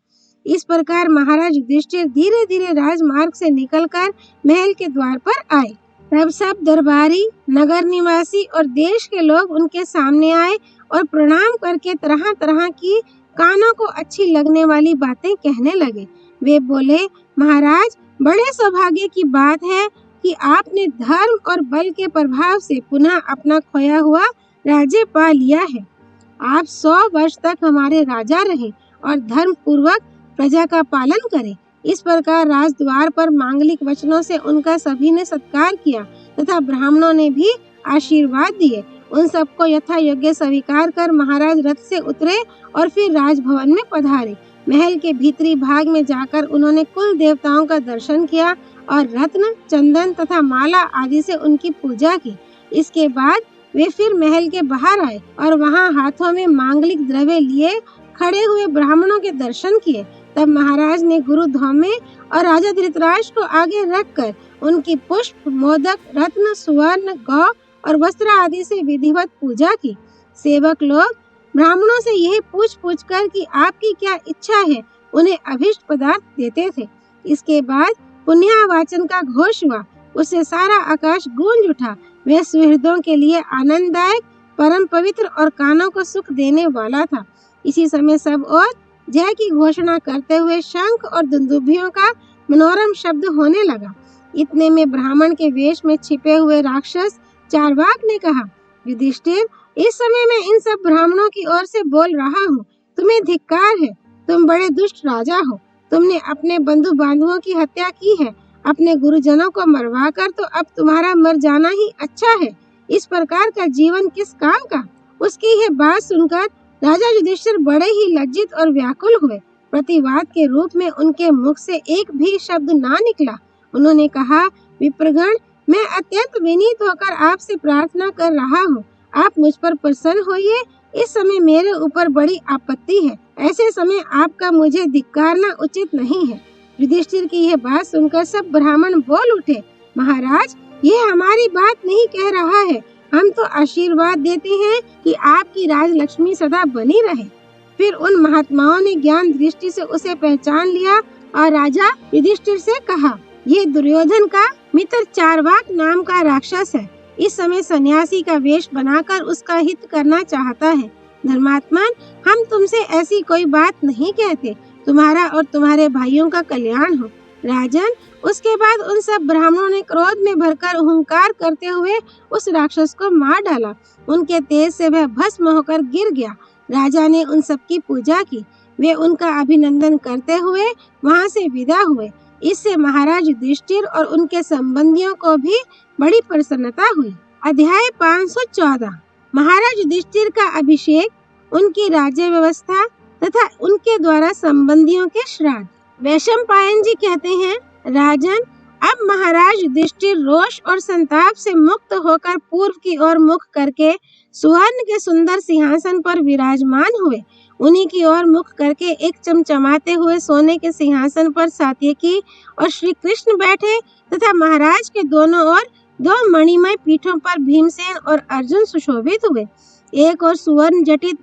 इस प्रकार महाराज युधिष्ठिर धीरे धीरे राजमार्ग से निकलकर महल के द्वार पर आए। तब सब दरबारी, नगर निवासी और देश के लोग उनके सामने आए और प्रणाम करके तरह तरह की कानों को अच्छी लगने वाली बातें कहने लगे। वे बोले, महाराज, बड़े सौभाग्य की बात है कि आपने धर्म और बल के प्रभाव से पुनः अपना खोया हुआ राज्य पा लिया है। आप 100 वर्ष तक हमारे राजा रहे और धर्म पूर्वक प्रजा का पालन करें। इस प्रकार राजद्वार पर मांगलिक वचनों से उनका सभी ने सत्कार किया तथा ब्राह्मणों ने भी आशीर्वाद दिए। उन सबको यथा योग्य स्वीकार कर महाराज रथ से उतरे और फिर राजभवन में पधारे। महल के भीतरी भाग में जाकर उन्होंने कुल देवताओं का दर्शन किया और रत्न, चंदन तथा माला आदि से उनकी पूजा की। इसके बाद वे फिर महल के बाहर आए और वहां हाथों में मांगलिक द्रव्य लिए खड़े हुए ब्राह्मणों के दर्शन किए। तब महाराज ने गुरु धौम्य और राजा धृतराष्ट्र को आगे रखकर उनकी पुष्प, मोदक, रत्न, सुवर्ण, गौ और वस्त्र आदि से विधिवत पूजा की। सेवक लोग ब्राह्मणों से यही पूछ कर कि आपकी क्या इच्छा है, उन्हें अभिष्ट पदार्थ देते थे। इसके बाद पुण्यावाचन का घोष हुआ, उससे सारा आकाश गूंज उठा। वह सुहृदों के लिए आनंददायक, परम पवित्र और कानों को सुख देने वाला था। इसी समय सब और जय की घोषणा करते हुए शंख और दुंदुभियों का मनोरम शब्द होने लगा। इतने में ब्राह्मण के वेश में छिपे हुए राक्षस चारवाक ने कहा, युधिष्ठिर, इस समय मैं इन सब ब्राह्मणों की ओर से बोल रहा हूँ। तुम्हें धिक्कार है, तुम बड़े दुष्ट राजा हो। तुमने अपने बंधु बांधवों की हत्या की है, अपने गुरुजनों को मरवा कर तो अब तुम्हारा मर जाना ही अच्छा है। इस प्रकार का जीवन किस काम का? उसकी यह बात सुनकर राजा युधिष्ठिर बड़े ही लज्जित और व्याकुल हुए। प्रतिवाद के रूप में उनके मुख से एक भी शब्द ना निकला। उन्होंने कहा, विप्रगण, मैं अत्यंत विनीत होकर आपसे प्रार्थना कर रहा हूँ, आप मुझ पर प्रसन्न होइए। इस समय मेरे ऊपर बड़ी आपत्ति है, ऐसे समय आपका मुझे धिक्कारना उचित नहीं है। युधिष्ठिर की यह बात सुनकर सब ब्राह्मण बोल उठे, महाराज, ये हमारी बात नहीं कह रहा है, हम तो आशीर्वाद देते हैं कि आपकी राजलक्ष्मी सदा बनी रहे। फिर उन महात्माओं ने ज्ञान दृष्टि से उसे पहचान लिया और राजा युधिष्ठिर से कहा, ये दुर्योधन का मित्र चारवाक नाम का राक्षस है। इस समय सन्यासी का वेश बनाकर उसका हित करना चाहता है। धर्मात्मन, हम तुमसे ऐसी कोई बात नहीं कहते। तुम्हारा और तुम्हारे भाइयों का कल्याण हो। राजन, उसके बाद उन सब ब्राह्मणों ने क्रोध में भरकर हुंकार करते हुए उस राक्षस को मार डाला। उनके तेज से वह भस्म होकर गिर गया। राजा ने उन सब की पूजा की। वे उनका अभिनंदन करते हुए वहां से विदा हुए। इससे महाराज युधिष्ठिर और उनके संबंधियों को भी बड़ी प्रसन्नता हुई। अध्याय 514। महाराज युधिष्ठिर का अभिषेक, उनकी राज्य व्यवस्था तथा उनके द्वारा संबंधियों के श्राद्ध। वैशंपायन जी कहते हैं, राजन, अब महाराज युधिष्ठिर रोष और संताप से मुक्त होकर पूर्व की ओर मुख करके सुवर्ण के सुंदर सिंहासन पर विराजमान हुए। उन्हीं की ओर मुख करके एक चमचमाते हुए सोने के सिंहासन पर सात्यकी और श्री कृष्ण बैठे तथा महाराज के दोनों ओर 2 मणिमय पीठों पर भीमसेन और अर्जुन सुशोभित हुए। एक और सुवर्ण जटित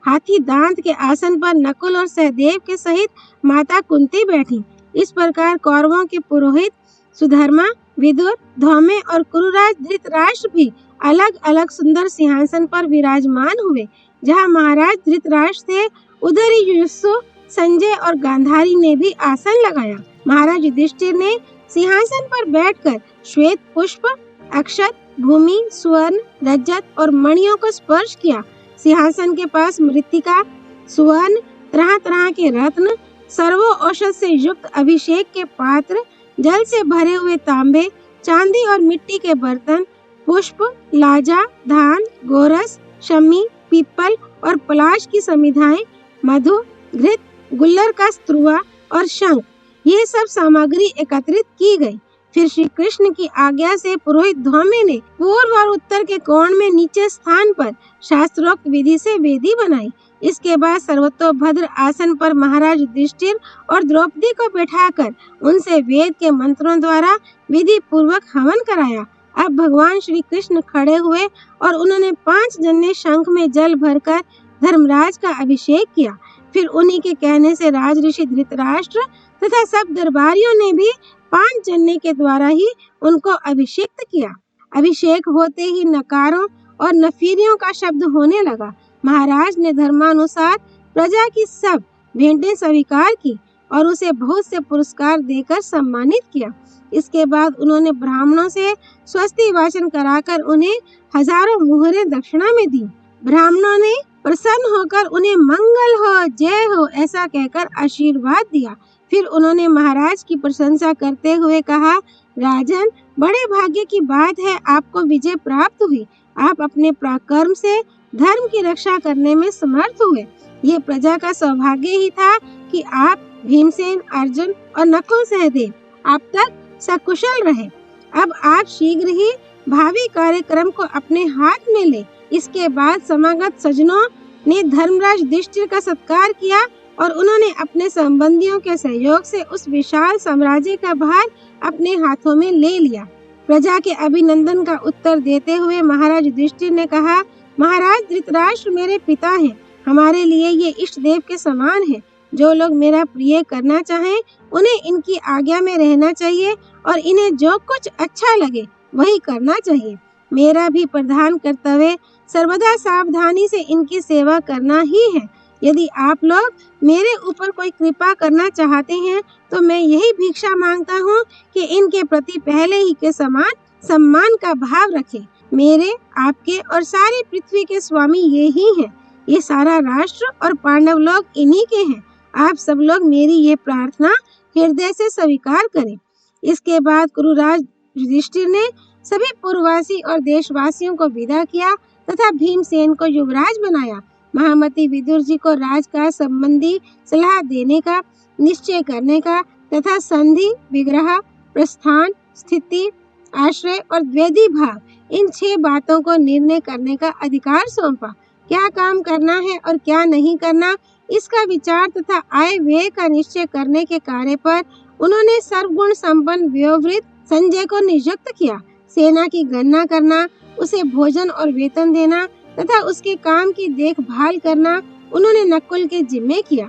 हाथी दांत के आसन पर नकुल और सहदेव के सहित माता कुंती बैठी। इस प्रकार कौरवों के पुरोहित सुधर्मा, विदुर, धौम्य और कुरुराज धृतराष्ट्र भी अलग अलग सुंदर सिंहासन पर विराजमान हुए। जहाँ महाराज धृतराष्ट्र थे, उधर ही युयुत्सु, संजय और गांधारी ने भी आसन लगाया। महाराज युधिष्ठिर ने सिंहासन पर बैठकर श्वेत पुष्प, अक्षत, भूमि, स्वर्ण, रजत और मणियों को स्पर्श किया। सिंहासन के पास मृत्तिका, सुवर्ण, तरह तरह के रत्न, सर्वो औषध से युक्त अभिषेक के पात्र, जल से भरे हुए तांबे, चांदी और मिट्टी के बर्तन, पुष्प, लाजा, धान, गोरस, शमी, पीपल और पलाश की समिधाएं, मधु, घृत, गुल्लर का स्त्रुआ और शंख, ये सब सामग्री एकत्रित की गई। फिर श्री कृष्ण की आज्ञा से पुरोहित धौम्य ने पूर्व और उत्तर के कोण में नीचे स्थान पर शास्त्रोक्त विधि से वेदी बनाई। इसके बाद सर्वतोभद्र आसन पर महाराज युधिष्ठिर और द्रौपदी को बैठाकर उनसे वेद के मंत्रों द्वारा विधि पूर्वक हवन कराया। अब भगवान श्री कृष्ण खड़े हुए और उन्होंने 5 जन्य शंख में जल भरकर धर्मराज का अभिषेक किया। फिर उन्हीं के कहने से राज ऋषि धृतराष्ट्र तथा सब दरबारियों ने भी 5 जन्य के द्वारा ही उनको अभिषेक किया। अभिषेक होते ही नकारों और नफीरियों का शब्द होने लगा। महाराज ने धर्मानुसार प्रजा की सब भेंटें स्वीकार की और उसे बहुत से पुरस्कार देकर सम्मानित किया। इसके बाद उन्होंने ब्राह्मणों से स्वस्ति वाचन कराकर उन्हें हजारों मुहरें दक्षिणा में दी। ब्राह्मणों ने प्रसन्न होकर उन्हें मंगल हो, जय हो ऐसा कहकर आशीर्वाद दिया। फिर उन्होंने महाराज की प्रशंसा करते हुए कहा, राजन, बड़े भाग्य की बात है आपको विजय प्राप्त हुई। आप अपने पराक्रम से धर्म की रक्षा करने में समर्थ हुए। ये प्रजा का सौभाग्य ही था कि आप, भीमसेन, अर्जुन और नकुल सहदेव आप तक सकुशल रहे। अब आप शीघ्र ही भावी कार्यक्रम को अपने हाथ में ले। इसके बाद समागत सज्जनों ने धर्मराज युधिष्ठिर का सत्कार किया और उन्होंने अपने संबंधियों के सहयोग से उस विशाल साम्राज्य का भार अपने हाथों में ले लिया। प्रजा के अभिनंदन का उत्तर देते हुए महाराज युधिष्ठिर ने कहा, महाराज धृतराष्ट्र मेरे पिता हैं। हमारे लिए ये इष्ट देव के समान है। जो लोग मेरा प्रिय करना चाहें, उन्हें इनकी आज्ञा में रहना चाहिए और इन्हें जो कुछ अच्छा लगे वही करना चाहिए। मेरा भी प्रधान कर्तव्य सर्वदा सावधानी से इनकी सेवा करना ही है। यदि आप लोग मेरे ऊपर कोई कृपा करना चाहते हैं तो मैं यही भिक्षा मांगता हूँ कि इनके प्रति पहले ही के समान सम्मान का भाव रखें। मेरे, आपके और सारी पृथ्वी के स्वामी ये ही हैं। ये सारा राष्ट्र और पांडव लोग इन्हीं के हैं। आप सब लोग मेरी ये प्रार्थना हृदय से स्वीकार करें। इसके बाद कुरुराज युधिष्ठिर ने सभी पूर्ववासी और देशवासियों को विदा किया तथा भीमसेन को युवराज बनाया। महामती विदुर जी को राजकाज संबंधी सलाह देने का, निश्चय करने का तथा संधि, विग्रह, प्रस्थान, स्थिति, आश्रय और द्वैधी भाव, इन 6 बातों को निर्णय करने का अधिकार सौंपा। क्या काम करना है और क्या नहीं करना, इसका विचार तथा आय व्यय का निश्चय करने के कार्य पर उन्होंने सर्वगुण संपन्न व्योवृत संजय को नियुक्त किया। सेना की गणना करना, उसे भोजन और वेतन देना तथा उसके काम की देखभाल करना उन्होंने नकुल के जिम्मे किया।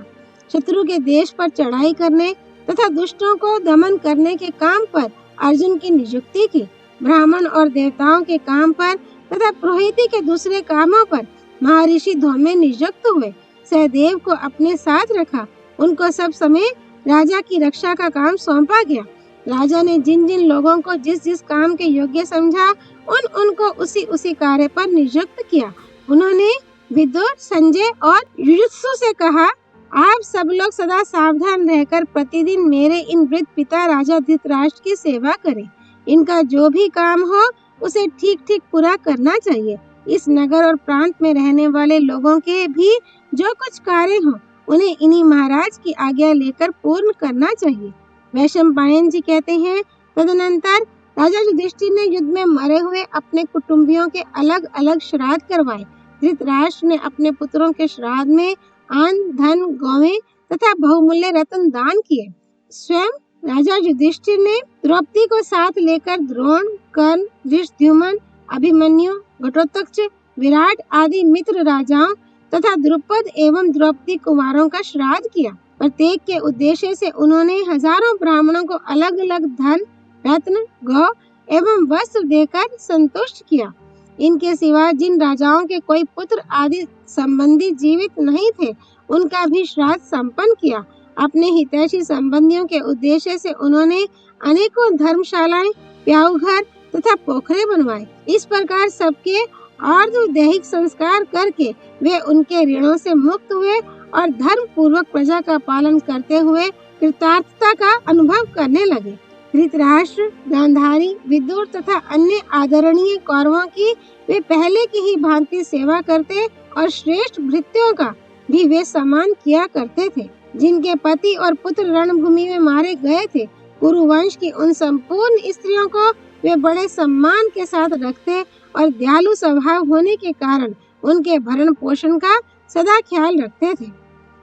शत्रु के देश पर चढ़ाई करने तथा दुष्टों को दमन करने के काम पर अर्जुन की नियुक्ति की। ब्राह्मण और देवताओं के काम पर तथा पुरोहिती के दूसरे कामों पर महर्षि धौम्य नियुक्त हुए। सहदेव को अपने साथ रखा। उनको सब समय राजा की रक्षा का काम सौंपा गया। राजा ने जिन जिन लोगों को जिस जिस काम के योग्य समझा उनको उसी कार्य पर नियुक्त किया। उन्होंने विदुर, संजय और युयुत्सु से कहा, आप सब लोग सदा सावधान रहकर प्रतिदिन मेरे इन वृद्ध पिता राजा धृतराष्ट्र की सेवा करें। इनका जो भी काम हो उसे ठीक ठीक पूरा करना चाहिए। इस नगर और प्रांत में रहने वाले लोगों के भी जो कुछ कार्य हो उन्हें इन्हीं महाराज की आज्ञा लेकर पूर्ण करना चाहिए। वैशंपायन जी कहते हैं, तदनंतर राजा युधिष्ठिर ने युद्ध में मरे हुए अपने कुटुंबियों के अलग अलग श्राद्ध करवाए। धृतराष्ट्र ने अपने पुत्रों के श्राद्ध में अन्न, धन, गौवें तथा बहुमूल्य रत्न दान किए। स्वयं राजा युधिष्ठिर ने द्रौपदी को साथ लेकर द्रोण, कर्ण, धृष्टद्युम्न, अभिमन्यु, घटोत्कच, विराट आदि मित्र राजाओं तथा द्रुपद एवं द्रौपदी कुमारों का श्राद्ध किया। प्रत्येक के उद्देश्य से उन्होंने हजारों ब्राह्मणों को अलग अलग धन, रत्न, गौ एवं वस्त्र देकर संतुष्ट किया। इनके सिवा जिन राजाओं के कोई पुत्र आदि संबंधी जीवित नहीं थे उनका भी श्राद्ध संपन्न किया। अपने हितैषी संबंधियों के उद्देश्य से उन्होंने अनेकों धर्मशालाएं, प्याऊघर तथा पोखरे बनवाए। इस प्रकार सबके आर्द्रदैहिक संस्कार करके वे उनके ऋणों से मुक्त हुए और धर्म पूर्वक प्रजा का पालन करते हुए कृतार्थता का अनुभव करने लगे। धृतराष्ट्र, गांधारी, विदुर तथा अन्य आदरणीय कौरवों की वे पहले की ही भांति सेवा करते और श्रेष्ठ भृत्यों का भी वे सम्मान किया करते थे। जिनके पति और पुत्र रणभूमि में मारे गए थे, कुरुवंश की उन संपूर्ण स्त्रियों को वे बड़े सम्मान के साथ रखते और दयालु स्वभाव होने के कारण उनके भरण पोषण का सदा ख्याल रखते थे।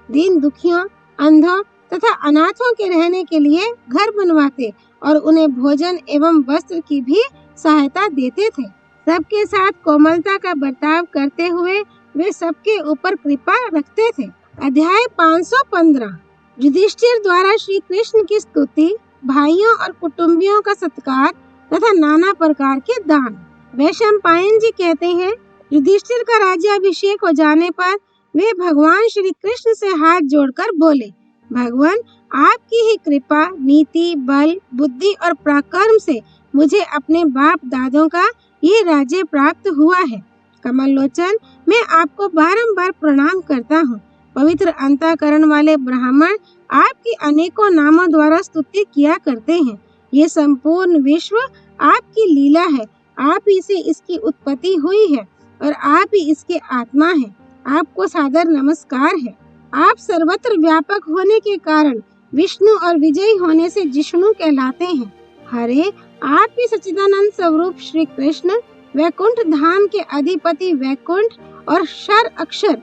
दीन दुखियों, अंधों तथा अनाथों के रहने के लिए घर बनवाते और उन्हें भोजन एवं वस्त्र की भी सहायता देते थे। सबके साथ कोमलता का बर्ताव करते हुए वे सबके ऊपर कृपा रखते थे। अध्याय 515 युधिष्ठिर द्वारा श्री कृष्ण की स्तुति, भाइयों और कुटुंबियों का सत्कार तथा नाना प्रकार के दान। वैशंपायन जी कहते हैं, युधिष्ठिर का राज्याभिषेक हो जाने पर वे भगवान श्री कृष्ण से हाथ जोड़कर बोले, भगवान आपकी ही कृपा, नीति, बल, बुद्धि और पराक्रम से मुझे अपने बाप दादों का ये राज्य प्राप्त हुआ है। कमल लोचन, मैं आपको बारंबार प्रणाम करता हूँ। पवित्र अंतःकरण वाले ब्राह्मण आपकी अनेकों नामों द्वारा स्तुति किया करते हैं। ये संपूर्ण विश्व आपकी लीला है। आप ही से इसकी उत्पत्ति हुई है और आप ही इसके आत्मा है। आपको सादर नमस्कार है। आप सर्वत्र व्यापक होने के कारण विष्णु और विजयी होने से जिष्णु कहलाते हैं। हरे, आप ही सच्चिदानंद स्वरूप श्री कृष्ण, वैकुंठ धाम के अधिपति वैकुंठ और क्षर अक्षर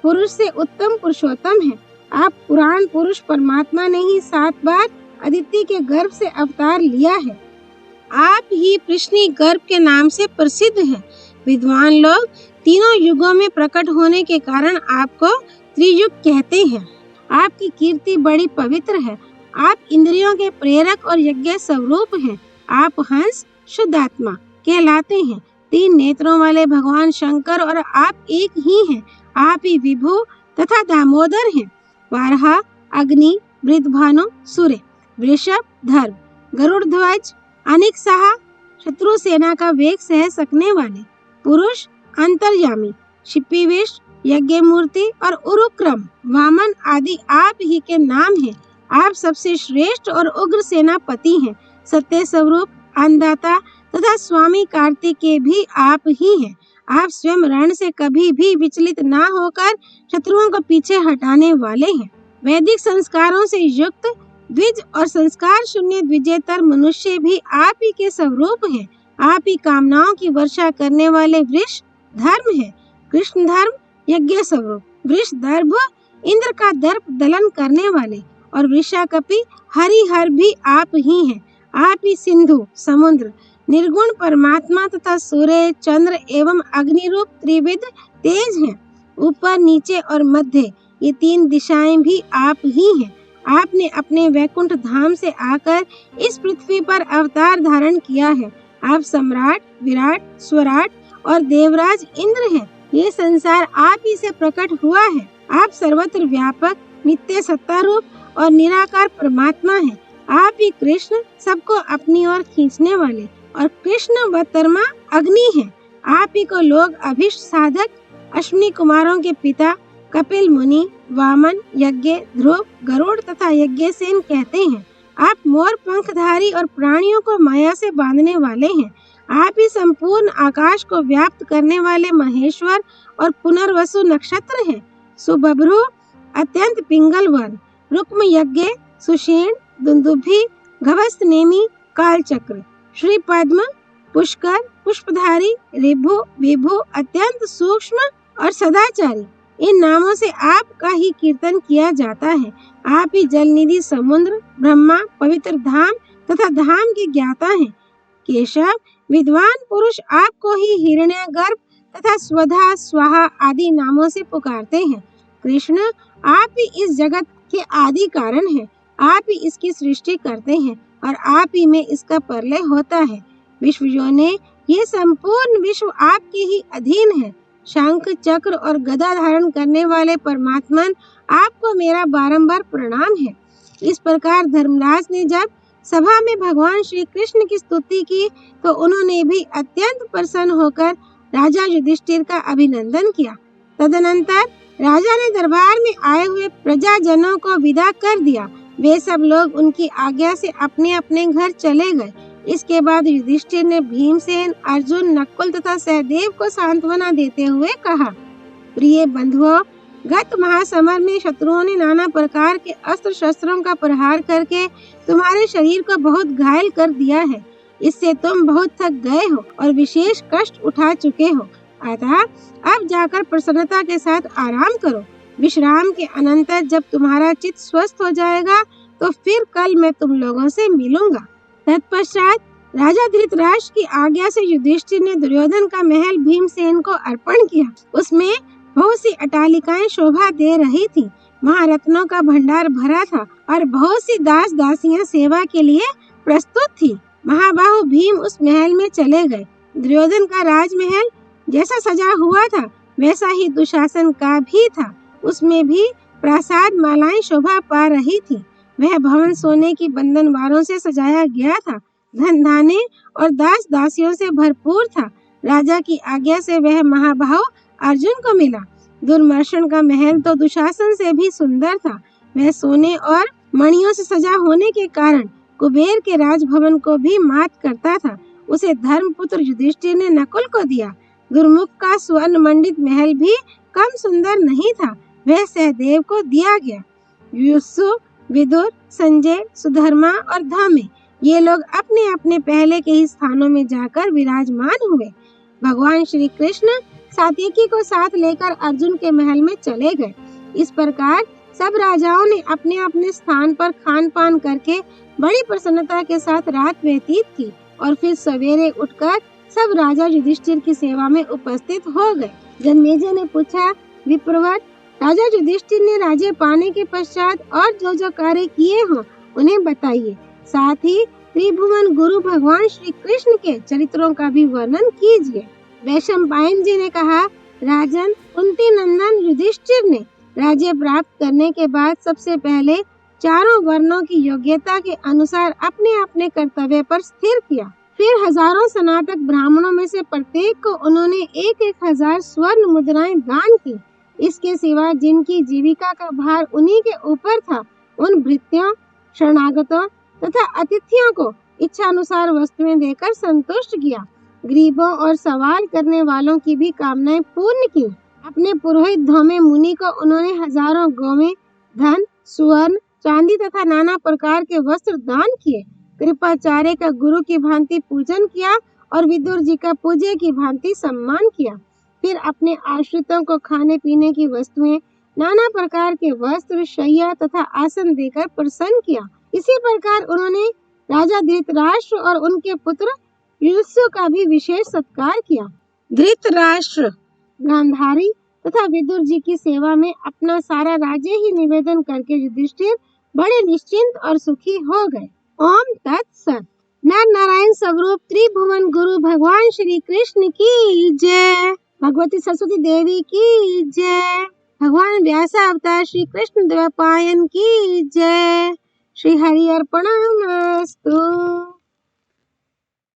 पुरुष से उत्तम पुरुषोत्तम है। आप पुराण पुरुष परमात्मा ने ही 7 बार अदिति के गर्भ से अवतार लिया है। आप ही प्रश्नी गर्भ के नाम से प्रसिद्ध हैं। विद्वान लोग तीनों युगों में प्रकट होने के कारण आपको त्रियुग कहते हैं। आपकी कीर्ति बड़ी पवित्र है। आप इंद्रियों के प्रेरक और यज्ञ स्वरूप हैं। आप हंस शुद्धात्मा कहलाते हैं। 3 नेत्रों वाले भगवान शंकर और आप एक ही हैं। आप ही विभु तथा दामोदर हैं। वाराह, अग्नि, वृद्धभानु, सूर्य, वृषभ, धर्म, गरुड़ ध्वज, अनिक साहा, शत्रु सेना का वेग सह सकने वाले, पुरुष, अंतर्यामी, शिपिविष्ट, यज्ञ मूर्ति और उरुक्रम, वामन आदि आप ही के नाम हैं। आप सबसे श्रेष्ठ और उग्र सेनापति हैं। सत्य स्वरूप, अन्नदाता तथा स्वामी कार्तिकेय भी आप ही हैं। आप स्वयं रण से कभी भी विचलित ना होकर शत्रुओं को पीछे हटाने वाले हैं। वैदिक संस्कारों से युक्त द्विज और संस्कार शून्य द्विजेतर मनुष्य भी आप ही के स्वरूप हैं। आप ही कामनाओं की वर्षा करने वाले वृष धर्म है। कृष्ण धर्म यज्ञ स्वरूप, वृष दर्भ इंद्र का दर्प दलन करने वाले और वृषाकपि हरिहर भी आप ही हैं। आप ही सिंधु समुद्र, निर्गुण परमात्मा तथा सूर्य, चंद्र एवं अग्नि रूप त्रिविध तेज हैं। ऊपर, नीचे और मध्य ये 3 दिशाएं भी आप ही हैं। आपने अपने वैकुंठ धाम से आकर इस पृथ्वी पर अवतार धारण किया है। आप सम्राट, विराट, स्वराट और देवराज इंद्र हैं। ये संसार आप ही से प्रकट हुआ है। आप सर्वत्र व्यापक, नित्य सत्ता रूप और निराकार परमात्मा हैं। आप ही कृष्ण, सबको अपनी ओर खींचने वाले, और कृष्ण व तर्मा अग्नि हैं। आप ही को लोग अभिष्ट साधक, अश्विनी कुमारों के पिता, कपिल मुनि, वामन, यज्ञ, ध्रुव, गरुड़ तथा यज्ञसेन कहते हैं। आप मोर पंखधारी और प्राणियों को माया से बांधने वाले हैं। आप ही संपूर्ण आकाश को व्याप्त करने वाले महेश्वर और पुनर्वसु नक्षत्र हैं। सुबभ्रु, अत्यंत पिंगल वर्ण, रुक्म यज्ञ, सुषेण, दुंदुभि, घवस्त नेमी, कालचक्र, श्री पद्म, पुष्कर, पुष्पधारी, ऋभु, विभु, अत्यंत सूक्ष्म और सदाचारी, इन नामों से आपका ही कीर्तन किया जाता है। आप ही जल निधि, समुद्र, ब्रह्मा, पवित्र धाम तथा धाम के ज्ञाता हैं। केशव, विद्वान पुरुष आपको ही हिरण्यगर्भ तथा स्वधा, स्वाहा आदि नामों से पुकारते हैं। कृष्ण, आप ही इस जगत के आदि कारण हैं। आप ही इसकी सृष्टि करते हैं और आप ही में इसका प्रलय होता है। विश्व योने, ये संपूर्ण विश्व आपके ही अधीन है। शंख, चक्र और गदा धारण करने वाले परमात्मन, आपको मेरा बारंबार प्रणाम है। इस प्रकार धर्मराज ने जब सभा में भगवान श्री कृष्ण की स्तुति की तो उन्होंने भी अत्यंत प्रसन्न होकर राजा युधिष्ठिर का अभिनंदन किया। तदनंतर राजा ने दरबार में आए हुए प्रजाजनों को विदा कर दिया। वे सब लोग उनकी आज्ञा से अपने अपने घर चले गए। इसके बाद युधिष्ठिर ने भीमसेन, अर्जुन, नकुल तथा सहदेव को सांत्वना देते हुए कहा, प्रिय बंधुओं, गत महासमर में शत्रुओं ने नाना प्रकार के अस्त्र शस्त्रों का प्रहार करके तुम्हारे शरीर को बहुत घायल कर दिया है। इससे तुम बहुत थक गए हो और विशेष कष्ट उठा चुके हो। अतः अब जाकर प्रसन्नता के साथ आराम करो। विश्राम के अनंतर जब तुम्हारा चित्त स्वस्थ हो जाएगा तो फिर कल मैं तुम लोगों से मिलूंगा। तत्पश्चात राजा धृतराष्ट्र की आज्ञा से युधिष्ठिर ने दुर्योधन का महल भीमसेन को अर्पण किया। उसमें बहुत सी अटालिकाएं शोभा दे रही थीं। महारत्नों का भंडार भरा था और बहुत सी दास दासियां सेवा के लिए प्रस्तुत थी। महाबाहु भीम उस महल में चले गए। दुर्योधन का राजमहल जैसा सजा हुआ था वैसा ही दुशासन का भी था। उसमें भी प्रासाद मालाएं शोभा पा रही थी। वह भवन सोने की बंधनवारों से सजाया गया था। धन धाने और दास दासियों से भरपूर था। राजा की आज्ञा से वह महाबाहु अर्जुन को मिला। दुर्मर्शन का महल तो दुशासन से भी सुंदर था। वह सोने और मणियों से सजा होने के कारण कुबेर के राजभवन को भी मात करता था। उसे धर्मपुत्र युधिष्ठिर ने नकुल को दिया। दुर्मुख का स्वर्ण मंडित महल भी कम सुंदर नहीं था। वह सहदेव को दिया गया। युसु, विदुर, संजय, सुधर्मा और धामे, ये लोग अपने अपने पहले के ही स्थानों में जाकर विराजमान हुए। भगवान श्री कृष्ण सात्यकी को साथ लेकर अर्जुन के महल में चले गए। इस प्रकार सब राजाओं ने अपने अपने स्थान पर खान पान करके बड़ी प्रसन्नता के साथ रात व्यतीत की और फिर सवेरे उठकर सब राजा युधिष्ठिर की सेवा में उपस्थित हो गए। जन्मेजय ने पूछा, विप्रवर, राजा युधिष्ठिर ने राज्य पाने के पश्चात और जो जो कार्य किए हों उन्हें बताइए। साथ ही त्रिभुवन गुरु भगवान श्री कृष्ण के चरित्रों का भी वर्णन कीजिए। वैशंपायन जी ने कहा, राजन, कुंती नंदन युधिष्ठिर ने राज्य प्राप्त करने के बाद सबसे पहले चारों वर्णों की योग्यता के अनुसार अपने अपने कर्तव्य पर स्थिर किया। फिर हजारों स्नातक ब्राह्मणों में से प्रत्येक को उन्होंने 1,000 स्वर्ण मुद्राएं दान की। इसके सिवा जिनकी जीविका का भार उन्हीं के ऊपर था, उन भृत्यों, शरणागतों तथा अतिथियों को इच्छानुसार वस्तुएं देकर संतुष्ट किया। गरीबों और सवाल करने वालों की भी कामनाएं पूर्ण की। अपने पुरोहित धौमे मुनि को उन्होंने हजारों गौवें, धन, सुवर्ण, चांदी तथा नाना प्रकार के वस्त्र दान किए। कृपाचार्य का गुरु की भांति पूजन किया और विदुर जी का पूज्य की भांति सम्मान किया। फिर अपने आश्रितों को खाने पीने की वस्तुएं, नाना प्रकार के वस्त्र, शैया तथा आसन देकर प्रसन्न किया। इसी प्रकार उन्होंने राजा धृतराष्ट्र और उनके पुत्र युधिष्ठिर का भी विशेष सत्कार किया। धृतराष्ट्र गांधारी तथा विदुर जी की सेवा में अपना सारा राज्य ही निवेदन करके युधिष्ठिर बड़े निश्चिंत और सुखी हो गए। ओम तत्सत। नर नारायण सब जगरूप त्रिभुवन गुरु भगवान श्री कृष्ण की जय। भगवती सरस्वती देवी की जय। भगवान व्यास अवतार श्री कृष्ण द्वैपायन की जय। श्री हरि अर्पणमस्तु।